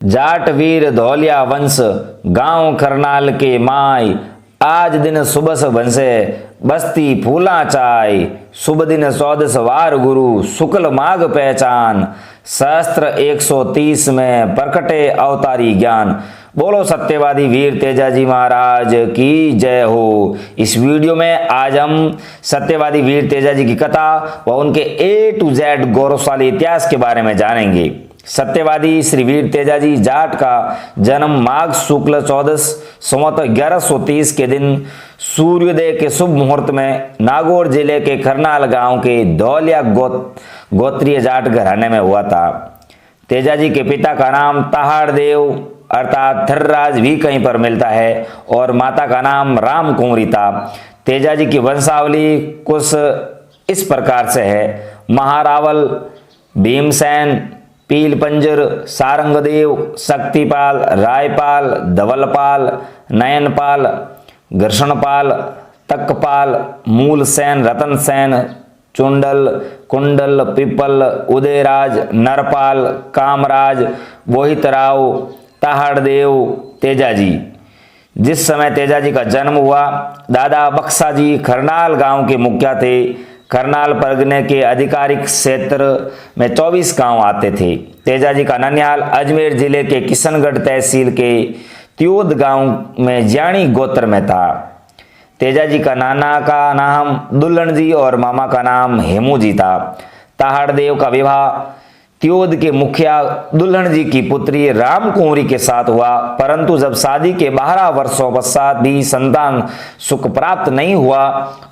जाट वीर धौलिया वंश गांव करनाल के माय, आज दिन सुबस बंसे बस्ती फूला चाय। शुभ दिन चौदस वार गुरु शुक्ल माघ पहचान, सहस्त्र 130 में प्रकटे अवतारी ज्ञान। बोलो सत्यवादी वीर तेजाजी महाराज की जय हो। इस वीडियो में आज हम सत्यवादी वीर तेजाजी की कथा व उनके A to Z गौरवशाली इतिहास के बारे में जानेंगे। सत्यवादी श्री वीर तेजाजी जाट का जन्म माघ शुक्ल 14 संवत 1130 के दिन सूर्योदय के शुभ मुहूर्त में नागौर जिले के करनाल गांव के धौलिया गोत्रीय जाट घराने में हुआ था। तेजाजी के पिता का नाम तहाड़ देव अर्थात थर्राज भी कहीं पर मिलता है और माता का नाम राम कुंवरी था। तेजाजी की वंशावली कुछ इस प्रकार से है। महारावल, भीमसेन, पीलपंजर, सारंगदेव, शक्तिपाल, रायपाल, धवलपाल, नयनपाल, घर्षणपाल, तकपाल, मूलसेन, रतनसेन, चुंडल, कुंडल, पिपल, उदयराज, नरपाल, कामराज, बोहितराव, तहाड़देव, तेजाजी। जिस समय तेजाजी का जन्म हुआ, दादा बक्साजी करनाल गांव के मुखिया थे। करनाल परगने के आधिकारिक क्षेत्र में 24 गांव आते थे। तेजाजी का ननिहाल अजमेर जिले के किशनगढ़ तहसील के त्योद गांव में ज्याणी गोत्र में था। तेजाजी का नाना का नाम दुल्हन जी और मामा का नाम हेमू जी था। तहाड़देव का विवाह त्योद के मुखिया दुल्हन जी की पुत्री राम कुंवरी के साथ हुआ, परंतु जब शादी के 12 वर्षों पश्चात भी संतान सुख प्राप्त नहीं हुआ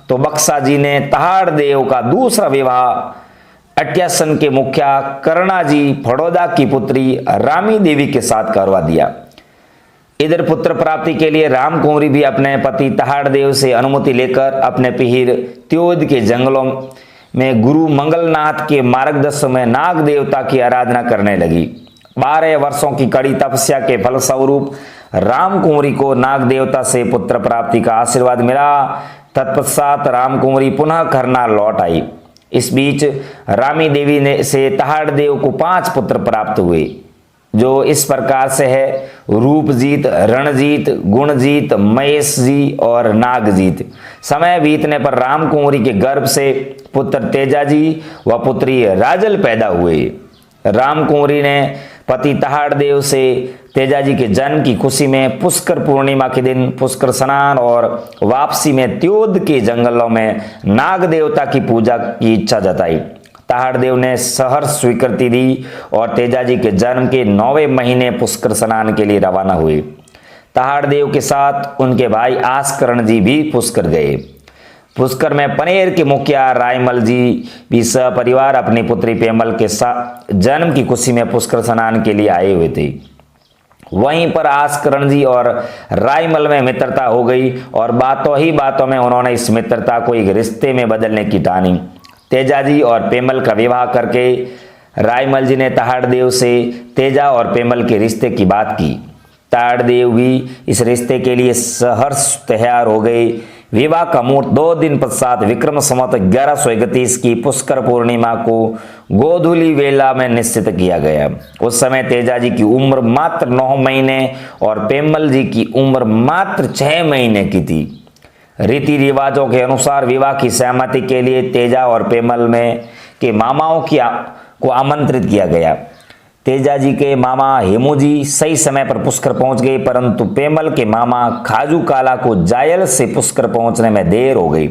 तो बक्सा जी ने तहाड़देव का दूसरा विवाह अट्यासन के मुखिया करना जी फड़ौदा की पुत्री रामी देवी के साथ करवा दिया। इधर पुत्र प्राप्ति के लिए राम कुंवरी भी अपने पति तहाड़देव से अनुमति लेकर अपने पिहिर त्योद के जंगलों में गुरु मंगलनाथ के मार्गदर्शन में नाग देवता की आराधना करने लगी। 12 वर्षों की कड़ी तपस्या के फलस्वरूप राम कुंवरी को नाग देवता से पुत्र प्राप्ति का आशीर्वाद मिला। तत्पश्चात राम कुंवरी पुनः करनाल लौट आई। इस बीच रामी देवी ने से तहाड़देव को 5 पुत्र प्राप्त हुए, जो इस प्रकार से है: रूपजीत, रणजीत, गुणजीत, महेश जी और नागजीत। समय बीतने पर राम कुंवरी के गर्भ से पुत्र तेजाजी व पुत्री राजल पैदा हुए। राम कुंवरी ने पति तहाड़देव से तेजाजी के जन्म की खुशी में पुष्कर पूर्णिमा के दिन पुष्कर स्नान और वापसी में त्योद के जंगलों में नाग देवता की पूजा की इच्छा जताई। तहाड़देव ने सहर्ष स्वीकृति दी और तेजाजी के जन्म के 9वें महीने पुष्कर स्नान के लिए रवाना हुए। तहाड़देव के साथ उनके भाई आस्करण जी भी पुष्कर गए। पुष्कर में पनेर के मुखिया रायमल जी भी सपरिवार अपनी पुत्री पेमल के साथ जन्म की खुशी में पुष्कर स्नान के लिए आए हुए थे। वहीं पर आस्करण जी और रायमल में मित्रता हो गई और बातों में उन्होंने इस मित्रता को एक रिश्ते में बदलने की ठानी। तेजाजी और पेमल का विवाह करके रायमल जी ने तहाड़देव से तेजा और पेमल के रिश्ते की बात की। तहाड़देव भी इस रिश्ते के लिए सहर्ष तैयार हो गए। विवाह का मुहूर्त 2 दिन पश्चात विक्रम संवत 1131 की पुष्कर पूर्णिमा को गोधूली वेला में निश्चित किया गया। उस समय तेजाजी की उम्र मात्र 9 महीने और पेमल जी की उम्र मात्र 6 महीने की थी। रीति रिवाजों के अनुसार विवाह की सहमति के लिए तेजा और पेमल में के मामाओं को आमंत्रित किया गया। तेजाजी के मामा हेमू जी सही समय पर पुष्कर पहुंच गए, परंतु पेमल के मामा खाजू काला को जायल से पुष्कर पहुंचने में देर हो गई।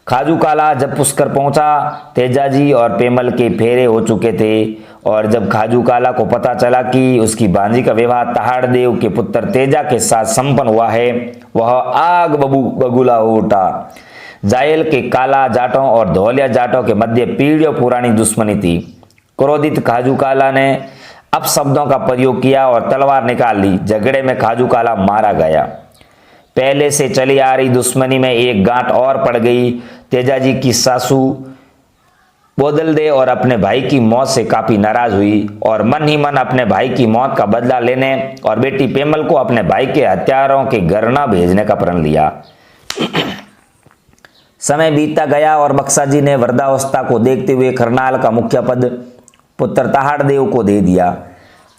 खाजू काला जब पुष्कर पहुंचा, तेजाजी और पेमल के फेरे हो चुके थे और जब खाजू काला को पता चला कि उसकी भांजी का विवाह तहाड़देव के पुत्र तेजा के साथ संपन्न हुआ है, वह आग बबूला हो उठा। जायल के काला जाटों और धौलिया जाटों के मध्य पीढ़ियों पुरानी दुश्मनी थी। क्रोधित खाजू काला ने अपशब्दों का प्रयोग किया और तलवार निकाल ली। झगड़े में खाजू काला मारा गया। पहले से चली आ रही दुश्मनी में एक गांठ और पड़ गई। तेजाजी की सासू बोदल दे और अपने भाई की मौत से काफी नाराज हुई और मन ही मन अपने भाई की मौत का बदला लेने और बेटी पेमल को अपने भाई के हत्यारों के घर न भेजने का प्रण लिया। समय बीतता गया और बक्सा जी ने वृद्धावस्था को देखते हुए करनाल का मुखिया पद पुत्र तहाड़देव को दे दिया।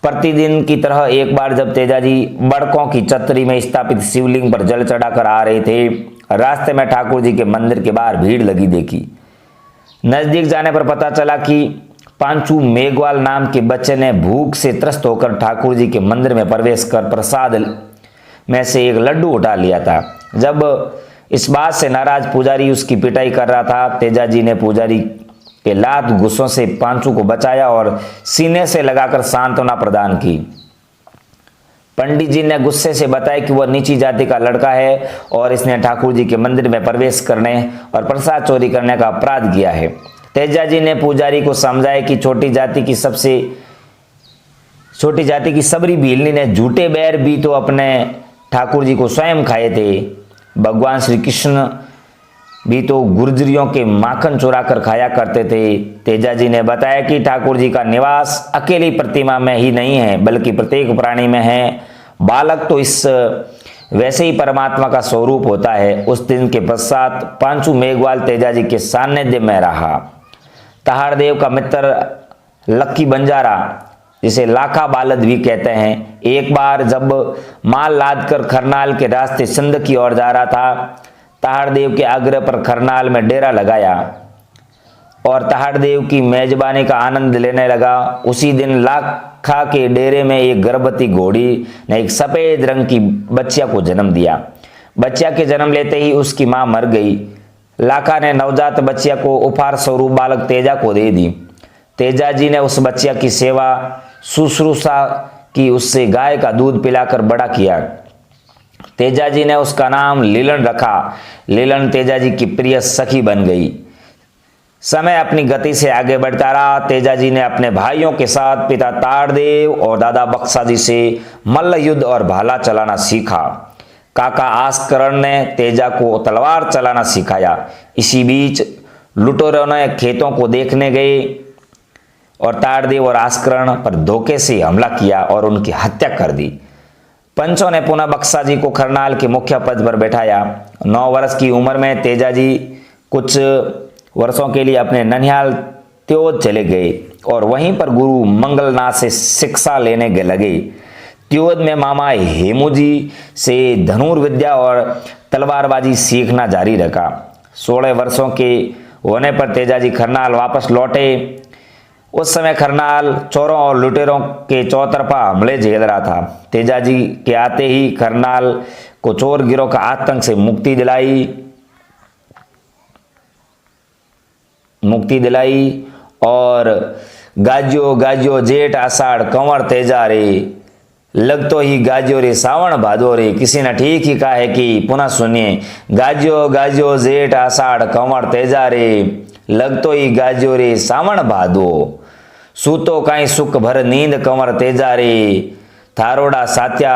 प्रतिदिन की तरह एक बार जब तेजाजी बड़कों की चतरी में स्थापित शिवलिंग पर जल चढ़ाकर आ रहे थे, रास्ते में ठाकुर जी के मंदिर के बाहर भीड़ लगी देखी। नजदीक जाने पर पता चला कि पांचू मेघवाल नाम के बच्चे ने भूख से त्रस्त होकर ठाकुर जी के मंदिर में प्रवेश कर प्रसाद में से एक लड्डू उठा लिया था। जब इस बात से नाराज पुजारी उसकी पिटाई कर रहा था, तेजाजी ने पुजारी के लात गुस्सों से पांचू को बचाया और सीने से लगाकर सांत्वना प्रदान की। पंडित जी ने गुस्से से बताया कि वह नीची जाति का लड़का है और इसने ठाकुर जी के मंदिर में प्रवेश करने और प्रसाद चोरी करने का अपराध किया है। तेजाजी ने पुजारी को समझाया कि छोटी जाति की सबरी भीलनी ने झूठे बैर भी तो अपने ठाकुर जी को स्वयं खाए थे। भगवान श्री कृष्ण भी तो गुर्जरियों के माखन चुरा कर खाया करते थे। तेजाजी ने बताया कि ठाकुर जी का निवास अकेली प्रतिमा में ही नहीं है, बल्कि प्रत्येक प्राणी में है। बालक तो इस वैसे ही परमात्मा का स्वरूप होता है। उस दिन के पश्चात पांचू मेघवाल तेजाजी के सान्निध्य में रहा। तहाड़देव का मित्र लक्की बंजारा, जिसे लाखा बालद भी कहते हैं, एक बार जब माल लाद कर खरनाल के रास्ते सिंध की ओर जा रहा था, तहाड़देव के आग्रह पर खरनाल में डेरा लगाया और तहाड़देव की मेजबानी का आनंद लेने लगा। उसी दिन लाखा के डेरे में एक गर्भवती घोड़ी ने एक सफेद रंग की बच्चिया को जन्म दिया। बच्चिया के जन्म लेते ही उसकी मां मर गई। लाखा ने नवजात बच्चिया को उपहार स्वरूप बालक तेजा को दे दी। तेजाजी ने उस बच्चिया की सेवा शुश्रूषा की, उससे गाय का दूध पिलाकर बड़ा किया। तेजाजी ने उसका नाम लीलन रखा। लीलन तेजाजी की प्रिय सखी बन गई। समय अपनी गति से आगे बढ़ता रहा। तेजाजी ने अपने भाइयों के साथ पिता ताड़देव और दादा बक्साजी से मल्ल युद्ध और भाला चलाना सीखा। काका आस्करण ने तेजा को तलवार चलाना सिखाया। इसी बीच लुटेरों ने खेतों को देखने गए और ताड़देव और आस्करण पर धोखे से हमला किया और उनकी हत्या कर दी। पंचों ने पुनः बक्साजी को खरनाल के मुख्य पद पर बैठाया। 9 वर्ष की उम्र में तेजाजी कुछ वर्षों के लिए अपने ननिहाल त्योद चले गए और वहीं पर गुरु मंगलनाथ से शिक्षा लेने लगे। त्योद में मामा हेमूजी से धनुर्विद्या और तलवारबाजी सीखना जारी रखा। 16 वर्षों के होने पर तेजाजी खरनाल वापस लौटे। उस समय खरनाल चोरों और लुटेरों के चौतरफा हमले झेल रहा था। तेजाजी के आते ही खरनाल को चोर गिरोह का आतंक से मुक्ति दिलाई और गाजियो गाजियो जेठ आषाढ़ कंवर तेजा रे, लग तो ही गाजियो रे सावन भादो रे। किसी ने ठीक ही कहा है कि पुनः सुनिए, गाजियो गाजियो जेठ आषाढ़ कंवर तेजा रे, लग तो ही गाजियो रे सावन भादो, सूतो काई सुख भर नींद कंवर तेजा रे, थारोड़ा सात्या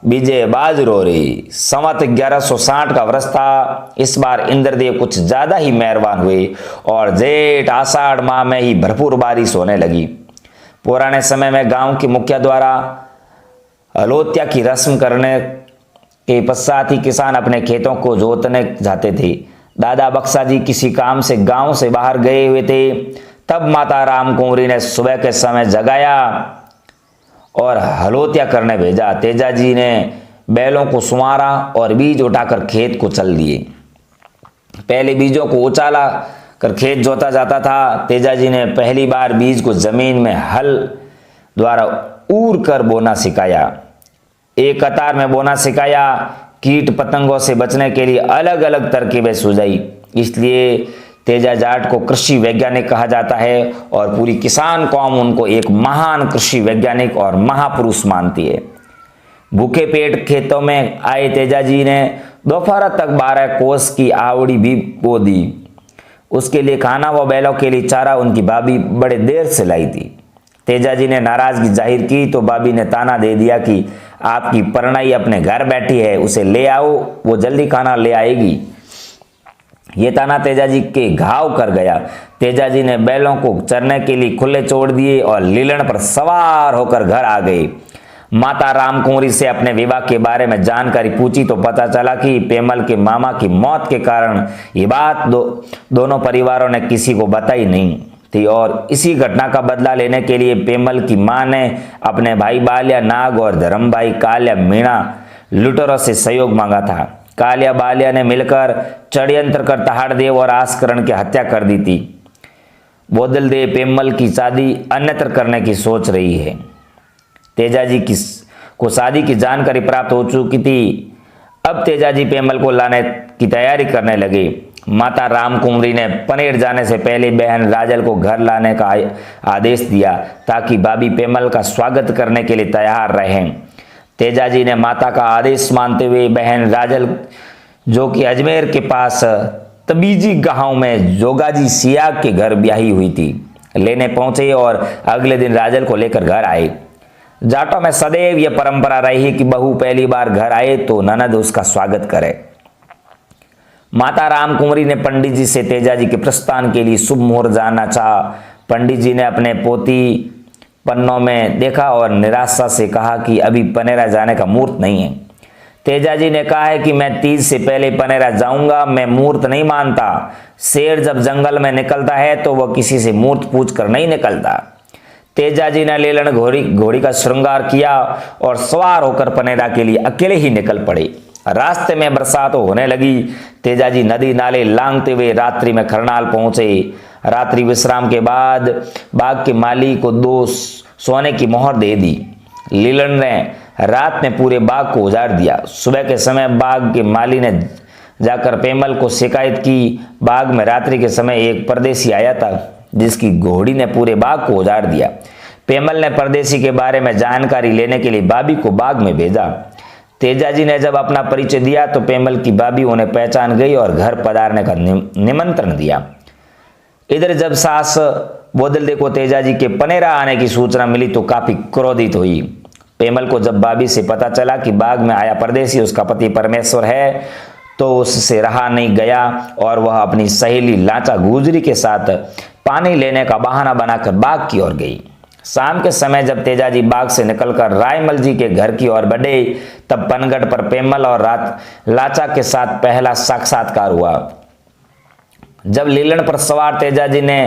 बीजे बाजरो रे। संवत 1160 का वर्ष था। इस बार इंद्रदेव कुछ ज्यादा ही मेहरबान हुए और जेठ आषाढ़ माह में ही भरपूर बारिश होने लगी। पुराने समय में गांव के मुखिया द्वारा हलोत्या की रस्म करने के पश्चात ही किसान अपने खेतों को जोतने जाते थे। दादा बक्साजी किसी काम से गांव से बाहर गए हुए थे। तब माता राम कुंवरी ने सुबह के समय जगाया और हलोत्या करने भेजा। तेजाजी ने बैलों को सुमारा और बीज उठाकर खेत को चल दिए। पहले बीजों को उचाला कर खेत जोता जाता था। तेजाजी ने पहली बार बीज को जमीन में हल द्वारा ऊर कर बोना सिखाया। एक कतार में बोना सिखाया। कीट पतंगों से बचने के लिए अलग अलग तरकीबें सुझाई। इसलिए तेजा जाट को कृषि वैज्ञानिक कहा जाता है और पूरी किसान कौम उनको एक महान कृषि वैज्ञानिक और महापुरुष मानती है। भूखे पेट खेतों में आए तेजाजी ने दोपहर तक 12 कोस की आवड़ी भी बो दी। उसके लिए खाना व बैलों के लिए चारा उनकी भाभी बड़े देर से लाई थी। तेजाजी ने नाराजगी जाहिर की तो भाभी ने ताना दे दिया कि आपकी परनाई अपने घर बैठी है, उसे ले आओ, वो जल्दी खाना ले आएगी। ये ताना तेजाजी के घाव कर गया। तेजाजी ने बैलों को चरने के लिए खुले छोड़ दिए और लीलन पर सवार होकर घर आ गए। माता राम कुंवरी से अपने विवाह के बारे में जानकारी पूछी तो पता चला कि पेमल के मामा की मौत के कारण ये बात दोनों परिवारों ने किसी को बताई नहीं। थी और इसी घटना का बदला लेने के लिए पेमल की मां ने अपने भाई बाल्या नाग और धर्म भाई काल्या मीणा लुटेरों से सहयोग मांगा था। काल्या बाल्या ने मिलकर षड्यंत्र कर तहाड़देव और आस्करण की हत्या कर दी थी। बोदलदेव पेमल की शादी अन्यत्र करने की सोच रही है। तेजाजी को शादी की जानकारी प्राप्त हो चुकी थी। अब तेजाजी पेमल को लाने की तैयारी करने लगे। माता रामकुमारी ने पनेर जाने से पहले बहन राजल को घर लाने का आदेश दिया ताकि भाभी पेमल का स्वागत करने के लिए तैयार रहें। तेजाजी ने माता का आदेश मानते हुए बहन राजल, जो कि अजमेर के पास तबीजी गांव में जोगाजी सियाग के घर ब्याही हुई थी, लेने पहुंचे और अगले दिन राजल को लेकर घर आए। जाटों में सदैव यह परंपरा रही है कि बहू पहली बार घर आए तो ननद उसका स्वागत करे। माता रामकुमारी ने पंडित जी से तेजाजी के प्रस्थान के लिए शुभ मुहूर्त जानना चाहा। पंडित जी ने अपने पोती पन्नों में देखा और निराशा से कहा कि अभी पनेरा जाने का मुहूर्त नहीं है। तेजाजी ने कहा है कि मैं तीज से पहले पनेरा जाऊंगा, मैं मुहूर्त नहीं मानता। शेर जब जंगल में निकलता है तो वह किसी से मुहूर्त पूछ कर नहीं निकलता। तेजाजी ने लेलन घोड़ी का श्रृंगार किया और सवार होकर पनेरा के लिए अकेले ही निकल पड़े। रास्ते में बरसात होने लगी। तेजाजी नदी नाले लांघते हुए रात्रि में खरनाल पहुंचे। रात्रि विश्राम के बाद बाग के माली को 2 सोने की मोहर दे दी। लीलन ने रात में पूरे बाग को उजाड़ दिया। सुबह के समय बाग के माली ने जाकर पेमल को शिकायत की। बाग में रात्रि के समय एक परदेसी आया था जिसकी घोड़ी ने पूरे बाग को उजाड़ दिया। पेमल ने परदेसी के बारे में जानकारी लेने के लिए भाभी को बाग में भेजा। तेजाजी ने जब अपना परिचय दिया तो पेमल की भाभी उन्हें पहचान गई और घर पधारने का निमंत्रण दिया। इधर जब सास बोदलदेव को तेजाजी के पनेरा आने की सूचना मिली तो काफी क्रोधित हुई। पेमल को जब भाभी से पता चला कि बाग में आया परदेसी उसका पति परमेश्वर है तो उससे रहा नहीं गया और वह अपनी सहेली लाचा गुजरी के साथ पानी लेने का बहाना बनाकर बाग की ओर गई। शाम के समय जब तेजाजी बाग से निकलकर रायमल जी के घर की ओर बढ़े तब पनगढ़ पर पेमल और लाचा के साथ पहला साक्षात्कार हुआ। जब लीलन पर सवार तेजाजी ने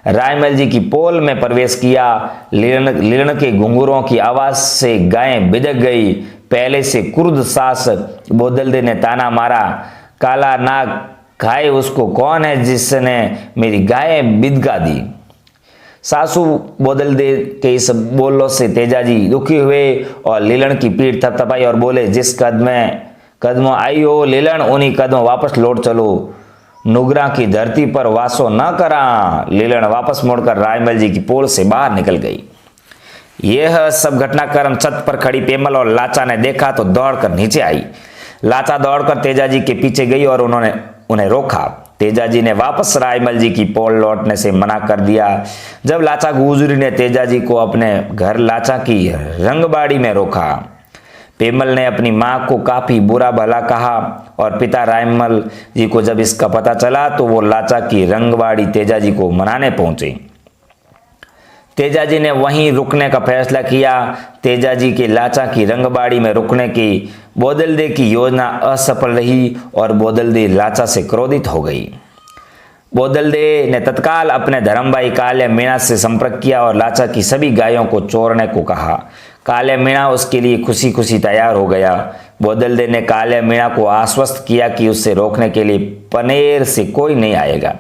रायमल जी की पोल में प्रवेश किया, लीलन के घुंघरूओं की आवाज से गायें बिदक गई। पहले से क्रुद्ध सास बोदलदेव ने ताना मारा, काला नाग खाए उसको कौन है जिसने मेरी गायें बिदका दी। सासू बोदलदेव के इस बोलों से तेजाजी दुखी हुए और लीलन की पीठ थपथपाई और बोले, जिस कदमों आई हो लीलन उन्हीं कदमों वापस लौट चलो, नुगरा की धरती पर वासो न करा। लीलन वापस मुड़कर रायमल जी की पोल से बाहर निकल गई। यह सब घटनाक्रम छत पर खड़ी पेमल और लाचा ने देखा तो दौड़कर नीचे आई। लाचा दौड़कर तेजाजी के पीछे गई और उन्होंने उन्हें रोका। तेजाजी ने वापस रायमल जी की पोल लौटने से मना कर दिया। जब लाचा गुजरी ने तेजाजी को अपने घर लाचा की रंगबाड़ी में रोका। पेमल ने अपनी मां को काफी बुरा भला कहा और पिता रायमल जी को जब इसका पता चला तो वो लाचा की रंगबाड़ी तेजाजी को मनाने पहुंचे। तेजाजी ने वहीं रुकने का फैसला किया। तेजाजी के लाचा की रंगबाड़ी में रुकने की बोदलदेव की योजना असफल रही और बोदलदेव लाचा से क्रोधित हो गई। बोदलदेव ने तत्काल अपने धर्मभाई काल्या मीणा से संपर्क किया और लाचा की सभी गायों को चोरने को कहा। काल्या मीणा उसके लिए खुशी खुशी तैयार हो गया। बोदलदेव ने काल्या मीणा को आश्वस्त किया कि उससे रोकने के लिए पनेर से कोई नहीं आएगा।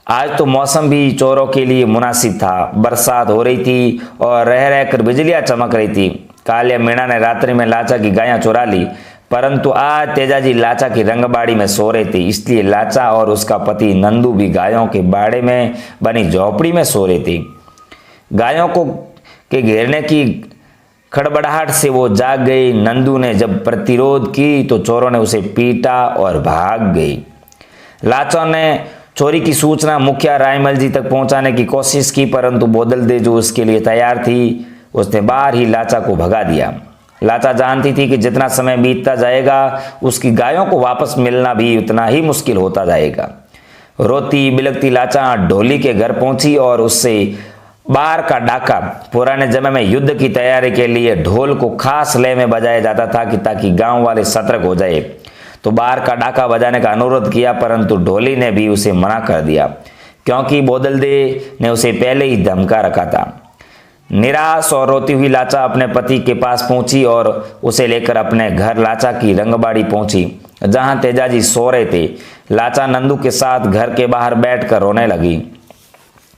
आज तो मौसम भी चोरों के लिए मुनासिब था। बरसात हो रही थी और रह रहकर बिजलियां चमक रही थी। काल्या मीणा ने रात्रि में लाचा की गायें चुरा ली, परंतु आज तेजाजी लाचा की रंगबाड़ी में सो रहे थे, इसलिए लाचा और उसका पति नंदू भी गायों के बाड़े में बनी झोपड़ी में सो रहे थे। गायों के घेरने की खड़बड़ाहट से वो जाग गई। नंदू ने जब प्रतिरोध की तो चोरों ने उसे पीटा और भाग गई। लाचा ने चोरी की सूचना मुखिया रायमल जी तक पहुंचाने की कोशिश की, परंतु बोदलदेव जो उसके लिए तैयार थी उसने बाहर ही लाचा को भगा दिया। लाचा जानती थी कि जितना समय बीतता जाएगा उसकी गायों को वापस मिलना भी उतना ही मुश्किल होता जाएगा। रोती बिलखती लाचा ढोली के घर पहुंची और उससे बार का डाका, पुराने जमाने में युद्ध की तैयारी के लिए ढोल को खास लय में बजाया जाता था कि ताकि गांव वाले सतर्क हो जाए, तो बार का डाका बजाने का अनुरोध किया, परंतु ढोली ने भी उसे मना कर दिया। क्योंकि बोदल दे ने उसे पहले ही धमका रखा था। निराश और रोती हुई लाचा अपने पति के पास पहुंची और उसे लेकर अपने घर लाचा की रंगबाड़ी पहुंची, जहां तेजाजी सो रहे थे। लाचा नंदू के साथ घर के बाहर बैठकर रोने लगी।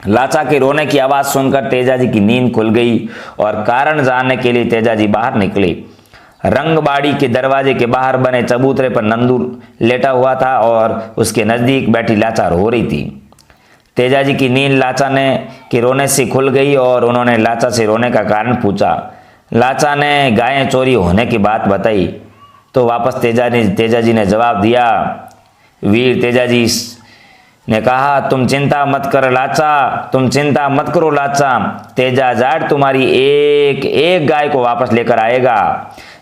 लाचा के रोने की आवाज सुनकर तेजाजी की नींद खुल गई और कारण जानने के लिए तेजाजी बाहर निकले। रंगबाड़ी के दरवाजे के बाहर बने चबूतरे पर नंदू लेटा हुआ था और उसके नजदीक बैठी लाचा रो रही थी। तेजाजी की नींद लाचा ने के रोने से खुल गई और उन्होंने लाचा से रोने का कारण पूछा। लाचा ने गायें चोरी होने की बात बताई तो वापस तेजाजी ने जवाब दिया। वीर तेजाजी ने कहा, तुम चिंता मत कर लाचा, तुम चिंता मत करो लाचा, तेजा जाट तुम्हारी एक एक गाय को वापस लेकर आएगा।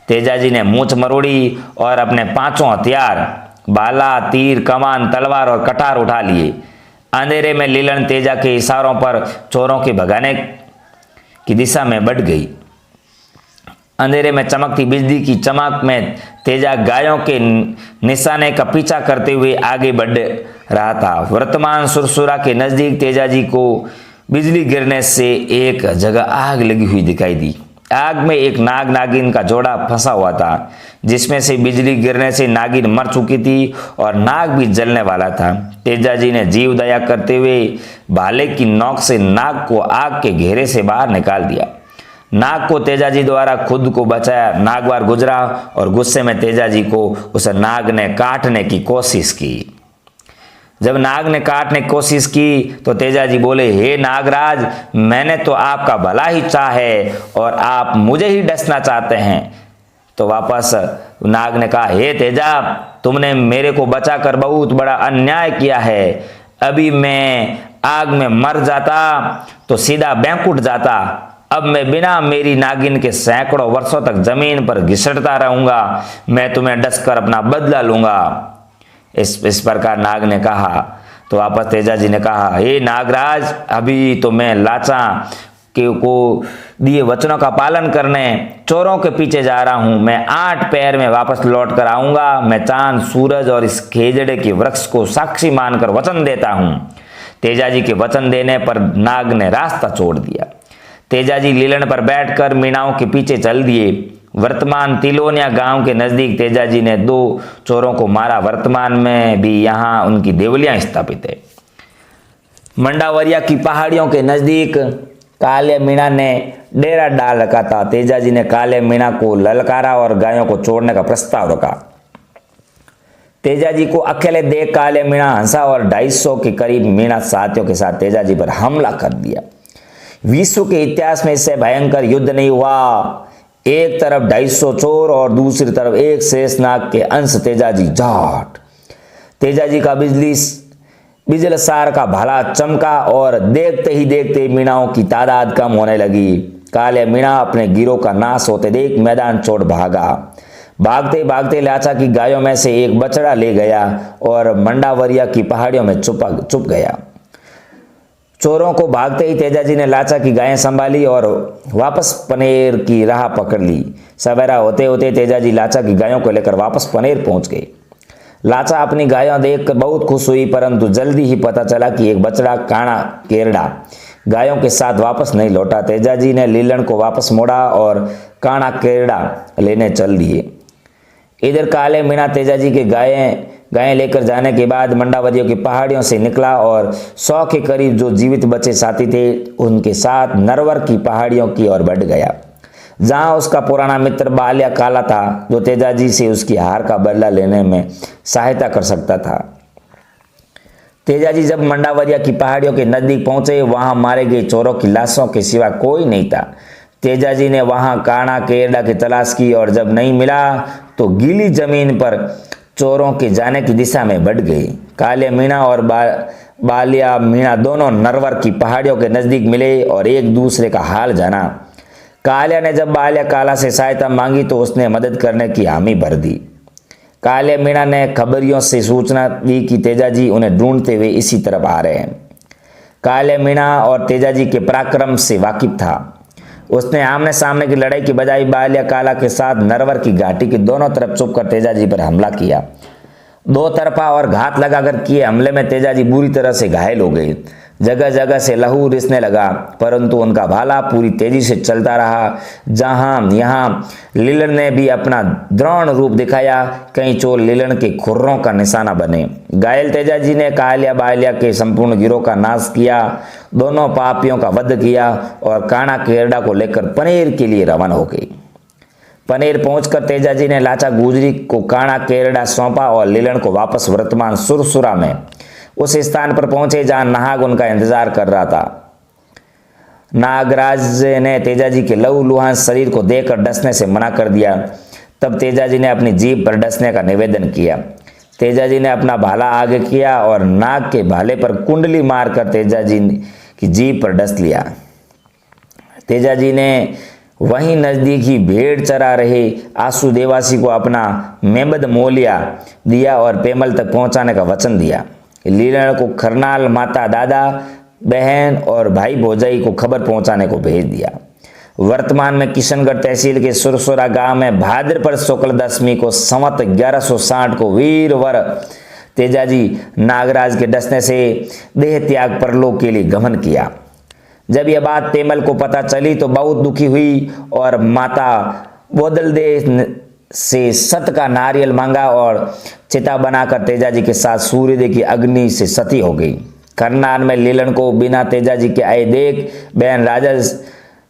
तेजाजी ने मूंछ मरोड़ी और अपने 5 हथियार भाला, तीर, कमान, तलवार और कटार उठा लिए। अंधेरे में लीलन तेजा के इशारों पर चोरों के भगाने की दिशा में बढ़ गई। अंधेरे में चमकती बिजली की चमक में तेजा गायों के निशाने का पीछा करते हुए आगे बढ़ रहा था। वर्तमान सुरसुरा के नजदीक तेजाजी को बिजली गिरने से एक जगह आग लगी हुई दिखाई दी। आग में एक नाग नागिन का जोड़ा फंसा हुआ था, जिसमें से बिजली गिरने से नागिन मर चुकी थी और नाग भी जलने वाला था। तेजाजी ने जीव दया करते हुए भाले की नोक से नाग को आग के घेरे से बाहर निकाल दिया। नाग को तेजाजी द्वारा खुद को बचाया। नागवार गुजरा और गुस्से में तेजाजी को उस नाग ने काटने की कोशिश की। जब नाग ने काटने की कोशिश की तो तेजाजी बोले, हे नागराज, मैंने तो आपका भला ही चाहा है और आप मुझे ही डसना चाहते हैं। तो वापस नाग ने कहा, हे तेजा, तुमने मेरे को बचाकर बहुत बड़ा अन्याय किया है। अभी मैं आग में मर जाता तो सीधा बैंकुट जाता। अब मैं बिना मेरी नागिन के सैकड़ों वर्षों तक जमीन पर घिसटता रहूंगा। मैं तुम्हें डसकर अपना बदला लूंगा। इस प्रकार नाग ने कहा। तो वापस तेजाजी ने कहा, हे नागराज, अभी तो मैं लाचा को दिए वचनों का पालन करने चोरों के पीछे जा रहा हूं। मैं 8 पैर में वापस लौट कर आऊंगा। मैं चांद, सूरज और इस खेजड़े के वृक्ष को साक्षी मानकर वचन देता हूं। तेजाजी के वचन देने पर नाग ने रास्ता छोड़ दिया। तेजाजी लीलन पर बैठकर मीणाओं के पीछे चल दिए। वर्तमान तिलोनिया गांव के नजदीक तेजाजी ने 2 चोरों को मारा। वर्तमान में भी यहाँ उनकी देवलियां स्थापित है। मंडावरिया की पहाड़ियों के नजदीक काले मीणा ने डेरा डाल रखा था। तेजाजी ने काले मीणा को ललकारा और गायों को छोड़ने का प्रस्ताव रखा। तेजाजी को अकेले देख काले मीणा हंसा और 250 के करीब मीणा साथियों के साथ तेजाजी पर हमला कर दिया। विश्व के इतिहास में इससे भयंकर युद्ध नहीं हुआ। एक तरफ 250 चोर और दूसरी तरफ एक शेषनाग के अंश तेजाजी जाट। तेजाजी का बिजलसार का भाला चमका और देखते ही देखते मीणाओं की तादाद कम होने लगी। काले मीणा अपने गिरोह का नाश होते देख मैदान छोड़ भागा। भागते भागते लाचा की गायों में से एक बछड़ा ले गया और मंडावरिया की पहाड़ियों में छुप गया। चोरों को भागते ही तेजाजी ने लाचा की गायें संभाली और वापस पनेर की राह पकड़ ली। सवेरा होते होते तेजाजी लाचा की गायों को लेकर वापस पनेर पहुंच गए। लाचा अपनी गायों देखकर बहुत खुश हुई, परंतु जल्दी ही पता चला कि एक बछड़ा काणा केरड़ा गायों के साथ वापस नहीं लौटा। तेजाजी ने लीलन को वापस मोड़ा और काणा केरड़ा लेने चल दिए। इधर काले मीणा तेजाजी के गायें लेकर जाने के बाद मंडावरियों की पहाड़ियों से निकला और 100 के करीब जो जीवित बचे साथी थे उनके साथ नरवर की पहाड़ियों की ओर बढ़ गया, जहां उसका पुराना मित्र बाल्या काला था, जो तेजाजी से उसकी हार का बदला लेने में सहायता कर सकता था। तेजाजी जब मंडावरिया की पहाड़ियों के नजदीक पहुंचे, वहां मारे गए चोरों की लाशों के सिवा कोई नहीं था। तेजाजी ने वहां काणा केरड़ा की तलाश की और जब नहीं मिला तो गीली जमीन पर चोरों के जाने की दिशा में बढ़ गई। काले मीणा और बालिया मीणा दोनों नरवर की पहाड़ियों के नजदीक मिले और एक दूसरे का हाल जाना। कालिया ने जब बालिया काला से सहायता मांगी तो उसने मदद करने की हामी भर दी। काले मीणा ने खबरियों से सूचना दी कि तेजाजी उन्हें ढूंढते हुए इसी तरफ आ रहे हैं। काले मीणा और तेजाजी के पराक्रम से वाकिफ था। उसने आमने सामने की लड़ाई की बजाय बालिया काला के साथ नरवर की घाटी के दोनों तरफ छुपकर तेजाजी पर हमला किया। दो तरफा और घात लगाकर किए हमले में तेजाजी बुरी तरह से घायल हो गए। जगह जगह से लहू रिसने लगा, परंतु उनका भाला पूरी तेजी से चलता रहा। जहां यहाँ लीलन ने भी अपना द्रोण रूप दिखाया, कई चोर लीलन के खुर्रों का निशाना बने। घायल तेजाजी ने कालिया बालिया के संपूर्ण गिरोह का नाश किया, दोनों पापियों का वध किया और काणा केरड़ा को लेकर पनेर के लिए रवाना हो गई। पनेर पहुंचकर तेजाजी ने लाचा गुजरी को काणा केरड़ा सौंपा और लीलन को वापस वर्तमान सुरसुरा में उस स्थान पर पहुंचे जहां नाहग उनका इंतजार कर रहा था। नागराज ने तेजाजी के लहू लुहान शरीर को देखकर डसने से मना कर दिया। तब तेजाजी ने अपनी जीभ पर डसने का निवेदन किया। तेजाजी ने अपना भाला आगे किया और नाग के भाले पर कुंडली मारकर तेजाजी की जीभ पर डस लिया। तेजाजी ने वहीं नजदीक ही भेड़ चरा रहे आसू देवासी को अपना मेमद मोलिया दिया और पेमल तक पहुंचाने का वचन दिया। लीलन को खरनाल माता दादा बहन और भाई भौजाई को खबर पहुंचाने को भेज दिया। वर्तमान में किशनगढ़ तहसील के सुरसुरा गांव में भाद्रपद शुक्ल दशमी को संवत 1160 को वीरवर तेजाजी नागराज के डसने से देह त्याग परलोक के लिए गमन किया। जब यह बात पेमल को पता चली तो बहुत दुखी हुई और माता बोदल दे से सत का नारियल मांगा और चिता बनाकर तेजाजी के साथ सूर्यदेव की अग्नि से सती हो गई। करनाल में लीलन को बिना तेजाजी के आए देख बहन राजा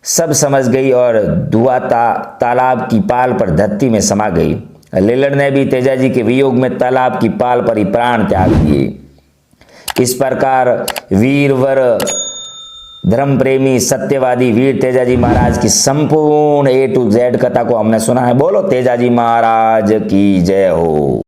सब समझ गई और धुआ तालाब की पाल पर धरती में समा गई। लीलन ने भी तेजाजी के वियोग में तालाब की पाल पर ही प्राण त्याग दिए। इस प्रकार वीरवर धर्म प्रेमी सत्यवादी वीर तेजाजी महाराज की संपूर्ण A to Z कथा को हमने सुना है। बोलो तेजाजी महाराज की जय हो।